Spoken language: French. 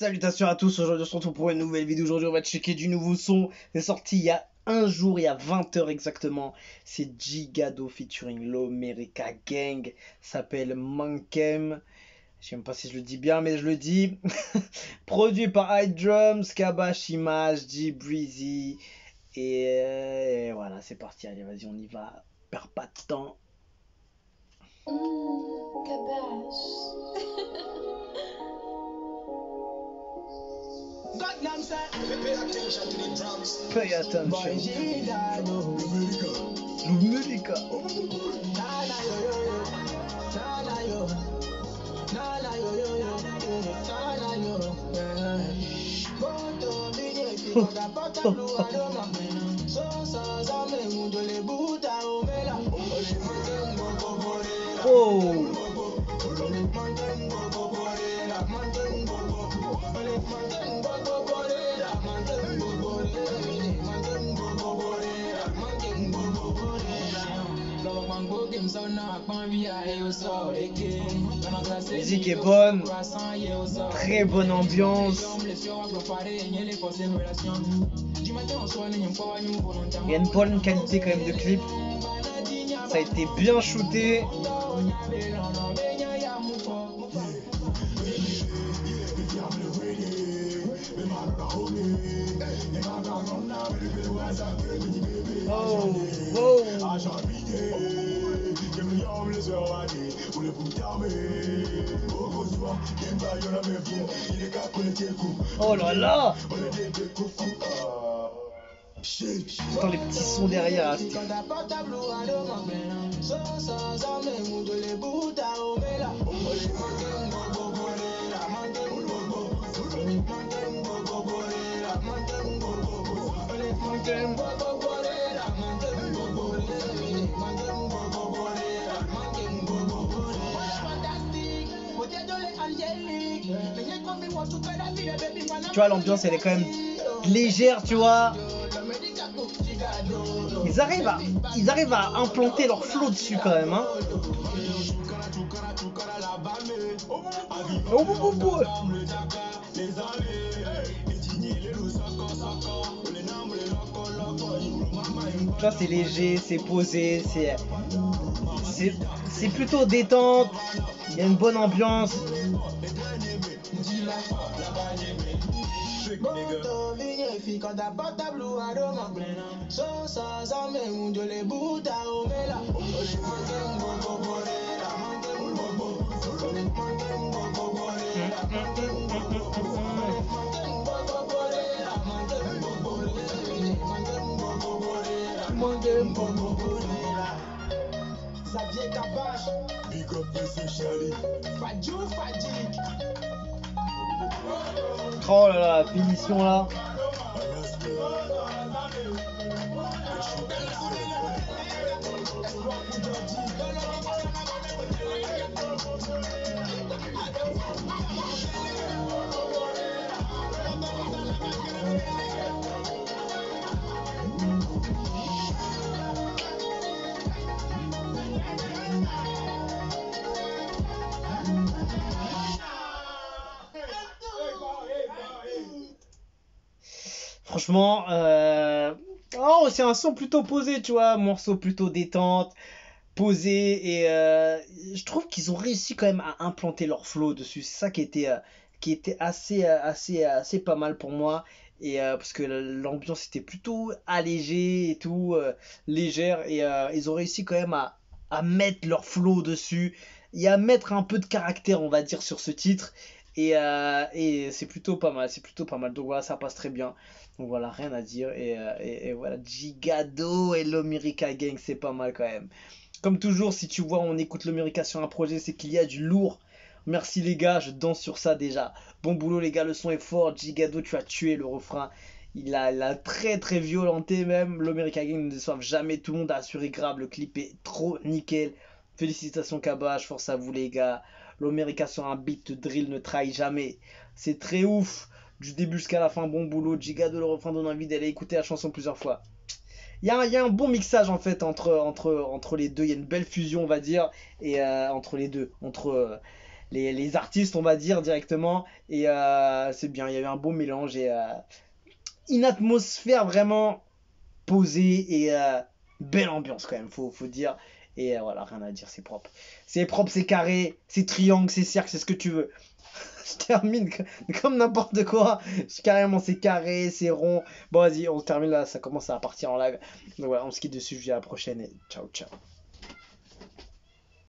Salutations à tous, aujourd'hui on se retrouve pour une nouvelle vidéo. Aujourd'hui on va checker du nouveau son. C'est sorti il y a un jour, il y a 20 heures exactement. C'est Gigado featuring L'Omerica Gang. Ça s'appelle Mankem. Je sais même pas si je le dis bien, mais je le dis. Produit par iDrums, Kabash Image, G-Breezy. Et voilà, c'est parti. Allez, vas-y, on y va. Perds pas de temps. Kabash. Pay attention to the drums. Pay attention. L'Omerica. Oh. La musique est bonne, très bonne ambiance. Il y a une bonne qualité quand même de clip. Ça a été bien shooté. Oh, wow. Oh là là. Attends les petits sons derrière. Tu vois, l'ambiance elle est quand même légère, tu vois. Ils arrivent à implanter leur flow dessus quand même, hein. Tu vois, c'est léger, c'est posé, c'est plutôt détente. Il y a une bonne ambiance. Oh là là, la finition là. Franchement, oh, c'est un son plutôt posé, tu vois, morceau plutôt détente, posé, et je trouve qu'ils ont réussi quand même à implanter leur flow dessus. C'est ça qui était assez pas mal pour moi, et parce que l'ambiance était plutôt allégée et tout, légère, et ils ont réussi quand même à mettre leur flow dessus, et à mettre un peu de caractère, on va dire, sur ce titre. Et c'est plutôt pas mal, c'est plutôt pas mal. Donc voilà, ça passe très bien. Donc voilà, rien à dire. Et voilà, Gigado et L'Omerica Gang, c'est pas mal quand même. Comme toujours, si tu vois, on écoute L'Omerica sur un projet, c'est qu'il y a du lourd. Merci les gars, je danse sur ça déjà. Bon boulot les gars, le son est fort. Gigado, tu as tué le refrain. Il a très très violenté même. L'Omerica Gang ne déçoivent jamais. Tout le monde a assuré grave. Le clip est trop nickel. Félicitations Kabash, force à vous les gars. L'Omerica sur un beat de drill ne trahit jamais. C'est très ouf. Du début jusqu'à la fin, bon boulot. Gigado, le refrain donne envie d'aller écouter la chanson plusieurs fois. Il y a un bon mixage en fait entre les deux. Il y a une belle fusion, on va dire, et entre les deux. Entre les artistes, on va dire directement. Et c'est bien, il y avait un beau mélange et une atmosphère vraiment posée et belle ambiance quand même, faut dire. Et voilà, rien à dire, c'est propre. C'est propre, c'est carré, c'est triangle, c'est cercle, c'est ce que tu veux. Je termine comme n'importe quoi. Carrément, c'est carré, c'est rond. Bon, vas-y, on se termine là, ça commence à partir en live. Donc voilà, on se quitte dessus, je vous dis à la prochaine et ciao, ciao.